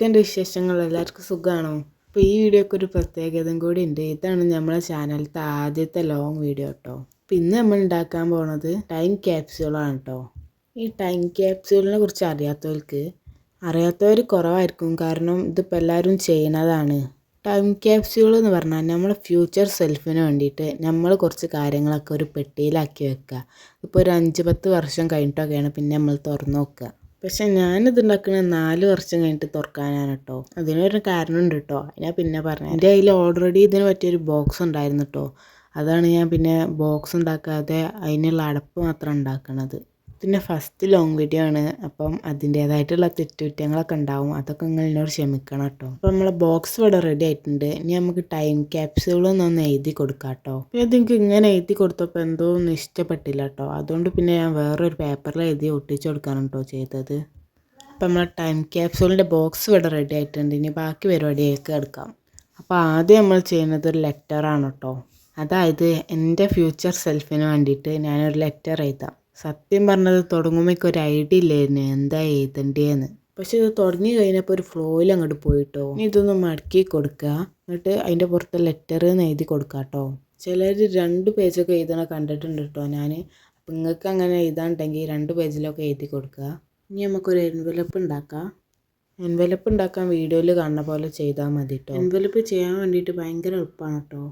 എന്തൊക്കെയുണ്ട് വിശേഷങ്ങൾ? എല്ലാവർക്കും സുഖമാണോ? അപ്പോൾ ഈ വീഡിയോക്ക് ഒരു പ്രത്യേകതയും കൂടി ഉണ്ട്. ഇതാണ് നമ്മുടെ ചാനലിലത്തെ ആദ്യത്തെ ലോങ് വീഡിയോ കേട്ടോ. പിന്നെ നമ്മൾ ഉണ്ടാക്കാൻ പോണത് ടൈം ക്യാപ്സ്യൂളാണ് കേട്ടോ. ഈ ടൈം ക്യാപ്സ്യൂളിനെ കുറിച്ച് അറിയാത്തവർ കുറവായിരിക്കും, കാരണം ഇതിപ്പോൾ എല്ലാവരും ചെയ്യുന്നതാണ്. ടൈം ക്യാപ്സ്യൂൾ എന്ന് പറഞ്ഞാൽ നമ്മുടെ ഫ്യൂച്ചർ സെൽഫിന് വേണ്ടിയിട്ട് നമ്മൾ കുറച്ച് കാര്യങ്ങളൊക്കെ ഒരു പെട്ടിയിലാക്കി വെക്കുക. ഇപ്പോൾ ഒരു 5-10 വർഷം കഴിഞ്ഞിട്ടൊക്കെയാണ് പിന്നെ നമ്മൾ തുറന്നു നോക്കുക. പക്ഷെ ഞാനിത് ഉണ്ടാക്കുന്നത് 4 വർഷം കഴിഞ്ഞിട്ട് തുറക്കാനാണ് കേട്ടോ. അതിനൊരു കാരണമുണ്ട് കേട്ടോ, ഞാൻ പിന്നെ പറഞ്ഞു. എൻ്റെ കയ്യിൽ ഓൾറെഡി ഇതിന് പറ്റിയൊരു ബോക്സ് ഉണ്ടായിരുന്നു കേട്ടോ. അതാണ് ഞാൻ പിന്നെ ബോക്സ് ഉണ്ടാക്കാതെ അതിനുള്ള അടപ്പ് മാത്രം ഉണ്ടാക്കണത്. പിന്നെ ഫസ്റ്റ് ലോങ് വീഡിയോ ആണ്, അപ്പം അതിൻ്റേതായിട്ടുള്ള തെറ്റുകുറ്റങ്ങളൊക്കെ ഉണ്ടാവും. അതൊക്കെ നിങ്ങൾ എന്നോട് ക്ഷമിക്കണം കേട്ടോ. അപ്പം നമ്മളെ ബോക്സ് ഇവിടെ റെഡി ആയിട്ടുണ്ട്. ഇനി നമുക്ക് ടൈം ക്യാപ്സ്യൂളൊന്ന് എഴുതി കൊടുക്കാം കേട്ടോ. പിന്നെ അതെനിക്ക് ഇങ്ങനെ എഴുതി കൊടുത്തപ്പോൾ എന്തോ ഒന്നും ഇഷ്ടപ്പെട്ടില്ല കേട്ടോ. അതുകൊണ്ട് പിന്നെ ഞാൻ വേറൊരു പേപ്പറിൽ എഴുതി ഒട്ടിച്ചു കൊടുക്കാനാണ് കേട്ടോ ചെയ്തത്. അപ്പം നമ്മളെ ടൈം ക്യാപ്സ്യൂളിൻ്റെ ബോക്സ് ഇവിടെ റെഡി ആയിട്ടുണ്ട്. ഇനി ബാക്കി പരിപാടിയൊക്കെ എടുക്കാം. അപ്പോൾ ആദ്യം നമ്മൾ ചെയ്യുന്നത് ഒരു ലെറ്ററാണ് കേട്ടോ. അതായത് എൻ്റെ ഫ്യൂച്ചർ സെൽഫിന് വേണ്ടിയിട്ട് ഞാനൊരു ലെറ്റർ എഴുതാം. സത്യം പറഞ്ഞത് തുടങ്ങുമ്പോൾ ഒരു ഐഡിയ ഇല്ലായിരുന്നു എന്താ എഴുതണ്ടേന്ന്. പക്ഷെ ഇത് തുടങ്ങി കഴിഞ്ഞപ്പോൾ ഒരു ഫ്ലോയിൽ അങ്ങോട്ട് പോയിട്ടോ. ഇനി ഇതൊന്ന് മടക്കി കൊടുക്കുക, എന്നിട്ട് അതിൻ്റെ പുറത്ത് ലെറ്റർ എന്ന് എഴുതി കൊടുക്കുക കേട്ടോ. ചിലർ 2 പേജൊക്കെ എഴുതണ കണ്ടിട്ടുണ്ട് കേട്ടോ ഞാൻ. അപ്പം നിങ്ങൾക്ക് അങ്ങനെ എഴുതാനുണ്ടെങ്കിൽ 2 പേജിലൊക്കെ എഴുതി കൊടുക്കുക. ഇനി നമുക്കൊരു എൻവലപ്പ് ഉണ്ടാക്കാം. എൻവലപ്പ് ഉണ്ടാക്കാൻ വീഡിയോയിൽ കാണുന്ന പോലെ ചെയ്താൽ മതി കേട്ടോ. എൻവലപ്പ് ചെയ്യാൻ വേണ്ടിയിട്ട് ഭയങ്കര എളുപ്പമാണ് കേട്ടോ.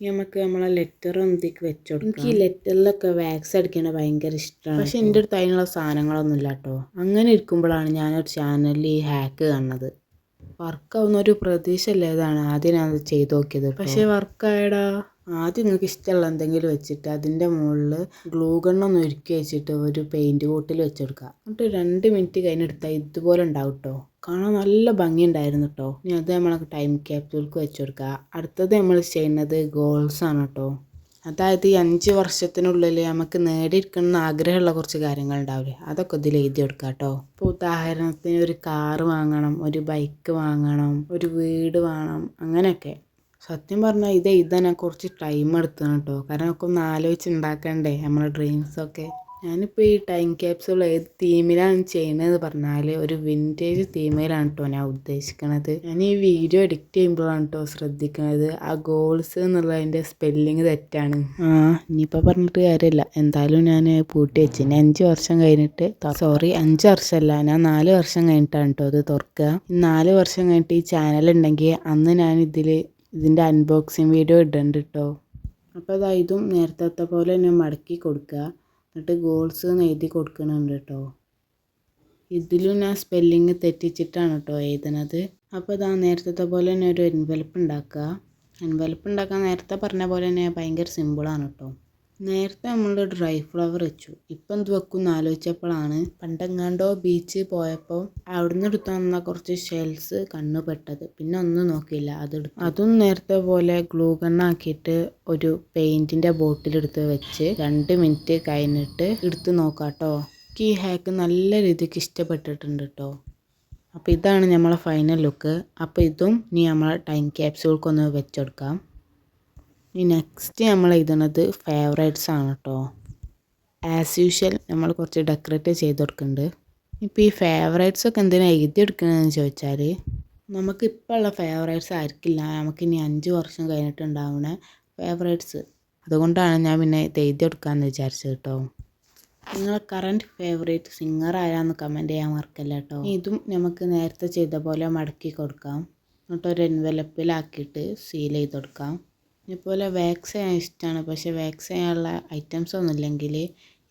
നമുക്ക് നമ്മളെ ലെറ്റർ ഒന്നിലേക്ക് വെച്ച് കൊടുക്കാം. എനിക്ക് ഈ ലെറ്ററിലൊക്കെ വാക്സ് അടിക്കണത് ഭയങ്കര ഇഷ്ടമാണ്. പക്ഷെ എൻ്റെ അടുത്ത് അതിനുള്ള സാധനങ്ങളൊന്നും ഇല്ല കേട്ടോ. അങ്ങനെ ഇരിക്കുമ്പോഴാണ് ഞാനൊരു ചാനലിൽ ഈ ഹാക്ക് കാണുന്നത്. വർക്കാവുന്ന ഒരു പ്രതീക്ഷ ഇല്ലാതാണ് ആദ്യം ഞാനത് ചെയ്ത് നോക്കിയത്. പക്ഷേ വർക്കായടാ. ആദ്യം നിങ്ങൾക്ക് ഇഷ്ടമുള്ള എന്തെങ്കിലും വെച്ചിട്ട് അതിൻ്റെ മുകളിൽ ഗ്ലൂ ഗണ്ണൊന്ന് ഒരുക്കി വെച്ചിട്ട് ഒരു പെയിൻറ്റ് കോട്ടിൽ വെച്ചെടുക്കുക. എന്നിട്ട് 2 മിനിറ്റ് കഴിഞ്ഞെടുത്താൽ ഇതുപോലെ ഉണ്ടാവും കേട്ടോ. കാണാൻ നല്ല ഭംഗിയുണ്ടായിരുന്നു കേട്ടോ. ഇനി അത് നമ്മൾ ടൈം ക്യാപ്സ്യൂൾക്ക് വെച്ചെടുക്കുക. അടുത്തത് നമ്മൾ ചെയ്യുന്നത് ഗോൾസാണ് കേട്ടോ. അതായത് ഈ 5 വർഷത്തിനുള്ളിൽ നമുക്ക് നേടിയെടുക്കണമെന്ന് ആഗ്രഹമുള്ള കുറച്ച് കാര്യങ്ങളുണ്ടാവില്ലേ, അതൊക്കെ ഇതിൽ എഴുതി കൊടുക്കുക കേട്ടോ. ഇപ്പോൾ ഉദാഹരണത്തിന് ഒരു കാറ് വാങ്ങണം, ഒരു ബൈക്ക് വാങ്ങണം, ഒരു വീട് വേണം, അങ്ങനെയൊക്കെ. സത്യം പറഞ്ഞാൽ ഇത് എഴുതാൻ കുറച്ച് ടൈം എടുത്തതാണ് കേട്ടോ. കാരണം ഒക്കെ ഒന്ന് ആലോചിച്ച് ഉണ്ടാക്കണ്ടേ നമ്മളെ ഡ്രീംസൊക്കെ. ഞാനിപ്പോൾ ഈ ടൈം ക്യാപ്സ്യൂൾ ഏത് തീമിലാണ് ചെയ്യുന്നതെന്ന് പറഞ്ഞാൽ ഒരു വിൻറ്റേജ് തീമിലാണ് കേട്ടോ ഞാൻ ഉദ്ദേശിക്കുന്നത്. ഞാൻ ഈ വീഡിയോ എഡിറ്റ് ചെയ്യുമ്പോഴാണ് കേട്ടോ ശ്രദ്ധിക്കുന്നത് ആ ഗോൾസ് എന്നുള്ളതിൻ്റെ സ്പെല്ലിങ് തെറ്റാണ്. ഇനിയിപ്പോൾ പറഞ്ഞിട്ട് കാര്യമില്ല, എന്തായാലും ഞാൻ പൂട്ടി വെച്ച്. ഇനി 5 വർഷം കഴിഞ്ഞിട്ട് 5 വർഷമല്ല, ഞാൻ 4 വർഷം കഴിഞ്ഞിട്ടാണ് കേട്ടോ ഇത് തുറക്കുക. 4 വർഷം കഴിഞ്ഞിട്ട് ഈ ചാനൽ ഉണ്ടെങ്കിൽ അന്ന് ഞാൻ ഇതിൻ്റെ അൺബോക്സിങ് വീഡിയോ ഇടുന്നുണ്ട് കേട്ടോ. അപ്പോൾ അതാ ഇതും നേരത്തെ പോലെ തന്നെ മടക്കി കൊടുക്കുക. എന്നിട്ട് ഗോൾസ് എന്ന് എഴുതി കൊടുക്കണുണ്ട് കേട്ടോ. ഇതിലും ഞാൻ സ്പെല്ലിങ് തെറ്റിച്ചിട്ടാണ് കേട്ടോ എഴുതുന്നത്. അപ്പോൾ ഇതാ നേരത്തെ പോലെ തന്നെ ഒരു എൻവലപ്പ് ഉണ്ടാക്കുക. എൻവലപ്പ് ഉണ്ടാക്കാൻ നേരത്തെ പറഞ്ഞ പോലെ തന്നെ ഭയങ്കര സിമ്പിളാണ് കേട്ടോ. നേരത്തെ നമ്മൾ ഡ്രൈ ഫ്ലവർ വെച്ചു. ഇപ്പം എന്ത് വെക്കുമെന്ന് ആലോചിച്ചപ്പോഴാണ് പണ്ടെങ്ങാണ്ടോ ബീച്ച് പോയപ്പോൾ അവിടുന്ന് എടുത്തു വന്ന കുറച്ച് ഷെൽസ് കണ്ണ് പെട്ടത്. പിന്നെ ഒന്നും നോക്കിയില്ല, അതും നേരത്തെ പോലെ ഗ്ലൂ ഗണ്ണാക്കിയിട്ട് ഒരു പെയിൻറ്റിൻ്റെ ബോട്ടിലെടുത്ത് വെച്ച് 2 മിനിറ്റ് കഴിഞ്ഞിട്ട് എടുത്ത് നോക്കാം കേട്ടോ. എനിക്ക് ഈ ഹാക്ക് നല്ല രീതിക്ക് ഇഷ്ടപ്പെട്ടിട്ടുണ്ട് കേട്ടോ. അപ്പോൾ ഇതാണ് നമ്മളെ ഫൈനൽ ലുക്ക്. അപ്പോൾ ഇതും ഇനി നമ്മളെ ടൈം ക്യാപ്സ്യൂൾക്കൊന്ന് വെച്ചെടുക്കാം. ഇനി നെക്സ്റ്റ് നമ്മൾ എഴുതുന്നത് ഫേവറേറ്റ്സ് ആണ് കേട്ടോ. ആസ് യൂഷ്വൽ നമ്മൾ കുറച്ച് ഡെക്കറേറ്റ് ചെയ്ത് കൊടുക്കുന്നുണ്ട്. ഇപ്പോൾ ഈ ഫേവറേറ്റ്സ് ഒക്കെ എന്തിനാണ് എഴുതിയെടുക്കണമെന്ന് ചോദിച്ചാൽ നമുക്കിപ്പോൾ ഉള്ള ഫേവറേറ്റ്സ് ആയിരിക്കില്ല, നമുക്കിനി 5 വർഷം കഴിഞ്ഞിട്ടുണ്ടാവുന്ന ഫേവറേറ്റ്സ്. അതുകൊണ്ടാണ് ഞാൻ പിന്നെ ഇത് എഴുതിയെടുക്കാമെന്ന് വിചാരിച്ചത് കേട്ടോ. നിങ്ങളെ കറൻറ്റ് ഫേവറേറ്റ് സിംഗർ ആരാന്ന് കമൻറ്റ് ചെയ്യാൻ മറക്കല്ല കേട്ടോ. ഇതും നമുക്ക് നേരത്തെ ചെയ്ത പോലെ മടക്കി കൊടുക്കാം. എന്നിട്ടൊരു എൻവലപ്പിലാക്കിയിട്ട് സീൽ ചെയ്ത് കൊടുക്കാം. ഇതുപോലെ വാക്സ് ചെയ്യാൻ ഇഷ്ടമാണ്, പക്ഷേ വാക്സ് ചെയ്യാനുള്ള ഐറ്റംസ് ഒന്നും ഇല്ലെങ്കിൽ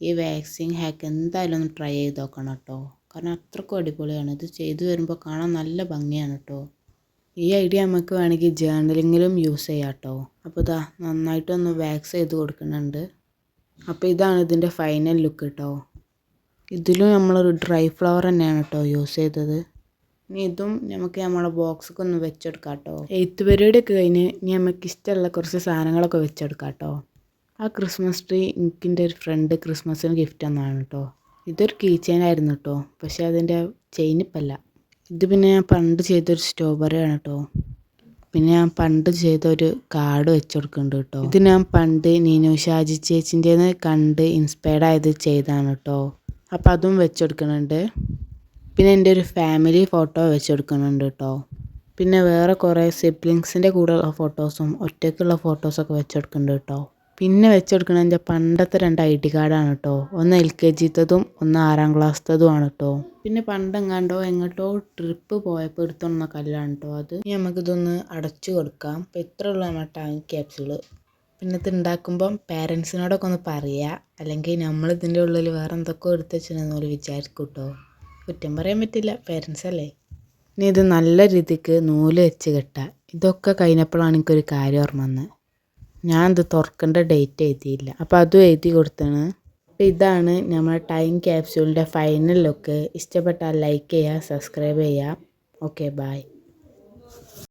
ഈ വാക്സിങ് ഹാക്ക് എന്തായാലും ഒന്ന് ട്രൈ ചെയ്ത് നോക്കണം കേട്ടോ. കാരണം അത്രക്കും അടിപൊളിയാണ്. ഇത് ചെയ്തു വരുമ്പോൾ കാണാൻ നല്ല ഭംഗിയാണ് കേട്ടോ. ഈ ഐഡിയ നമുക്ക് വേണമെങ്കിൽ ജേർണലിങ്ങിലും യൂസ് ചെയ്യാം കേട്ടോ. അപ്പോൾ ഇതാ നന്നായിട്ടൊന്ന് വാക്സ് ചെയ്ത് കൊടുക്കുന്നുണ്ട്. അപ്പോൾ ഇതാണ് ഇതിൻ്റെ ഫൈനൽ ലുക്ക് കേട്ടോ. ഇതിലും നമ്മളൊരു ഡ്രൈ ഫ്ലവർ തന്നെയാണ് കേട്ടോ യൂസ് ചെയ്തത്. ഇനി ഇതും നമുക്ക് നമ്മളെ ബോക്സൊക്കെ ഒന്ന് വെച്ചെടുക്കാം കേട്ടോ. 8th പരിപാടിയൊക്കെ കഴിഞ്ഞ് ഇനി നമുക്ക് ഇഷ്ടമുള്ള കുറച്ച് സാധനങ്ങളൊക്കെ വെച്ചെടുക്കാം കേട്ടോ. ആ ക്രിസ്മസ് ട്രീ എനിക്കെൻ്റെ ഒരു ഫ്രണ്ട് ക്രിസ്മസിന് ഗിഫ്റ്റ് തന്നതാണ് കേട്ടോ. ഇതൊരു കീ ചെയിൻ ആയിരുന്നു കേട്ടോ, പക്ഷേ അതിൻ്റെ ചെയിൻ ഇപ്പല്ല. ഇത് പിന്നെ ഞാൻ പണ്ട് ചെയ്തൊരു സ്ട്രോബെറിയാണ് കേട്ടോ. പിന്നെ ഞാൻ പണ്ട് ചെയ്തൊരു കാർഡ് വെച്ച് കൊടുക്കുന്നുണ്ട് കേട്ടോ. ഇത് ഞാൻ പണ്ട് നീനു ഷാജി ചേച്ചിൻ്റെന്ന് കണ്ട് ഇൻസ്പയർഡ് ആയത് ചെയ്താണ് കേട്ടോ. അപ്പോൾ അതും വെച്ച് കൊടുക്കുന്നുണ്ട്. പിന്നെ എൻ്റെ ഒരു ഫാമിലി ഫോട്ടോ വെച്ചെടുക്കുന്നുണ്ട് കേട്ടോ. പിന്നെ വേറെ കുറേ സിബ്ലിങ്സിൻ്റെ കൂടെയുള്ള ഫോട്ടോസും ഒറ്റയ്ക്കുള്ള ഫോട്ടോസൊക്കെ വെച്ചെടുക്കുന്നുണ്ട് കേട്ടോ. പിന്നെ വെച്ചെടുക്കണത് എൻ്റെ പണ്ടത്തെ 2 ID കാർഡാണ് കേട്ടോ. ഒന്ന് LKG-ത്തതും ഒന്ന് 6ാം ക്ലാസ്സത്തതുമാണ് കേട്ടോ. പിന്നെ പണ്ടെങ്ങാണ്ടോ എങ്ങോട്ടോ ട്രിപ്പ് പോയപ്പോൾ എടുത്തുകൊണ്ടുവന്ന കല്ലാണ് കേട്ടോ അത്. ഇനി നമുക്കിതൊന്ന് അടച്ചു കൊടുക്കാം. അപ്പോൾ ഇത്രയുള്ള നമ്മുടെ ടൈം ക്യാപ്സ്യൂള്. പിന്നെ ഇത് ഉണ്ടാക്കുമ്പം പാരൻസിനോടൊക്കെ ഒന്ന് പറയുക, അല്ലെങ്കിൽ നമ്മളിതിൻ്റെ ഉള്ളിൽ വേറെ എന്തൊക്കെയോ എടുത്ത് വെച്ചിട്ടുണ്ടെന്ന് പോലെ വിചാരിക്കും കേട്ടോ. കുറ്റം പറയാൻ പറ്റില്ല, പേരൻസ് അല്ലേ. ഇനി ഇത് നല്ല രീതിക്ക് നൂല് വെച്ച് കെട്ടുക. ഇതൊക്കെ കഴിഞ്ഞപ്പോഴാണ് എനിക്കൊരു കാര്യം ഓർമ്മ വന്നത്. ഞാൻ ഇത് തുറക്കേണ്ട ഡേറ്റ് എഴുതിയില്ല, അപ്പോൾ അതും എഴുതി കൊടുത്താണ്. അപ്പോൾ ഇതാണ് നമ്മുടെ ടൈം ക്യാപ്സ്യൂളിൻ്റെ ഫൈനൽ ലുക്ക്. ഇഷ്ടപ്പെട്ടാൽ ലൈക്ക് ചെയ്യുക, സബ്സ്ക്രൈബ് ചെയ്യുക. Okay, by.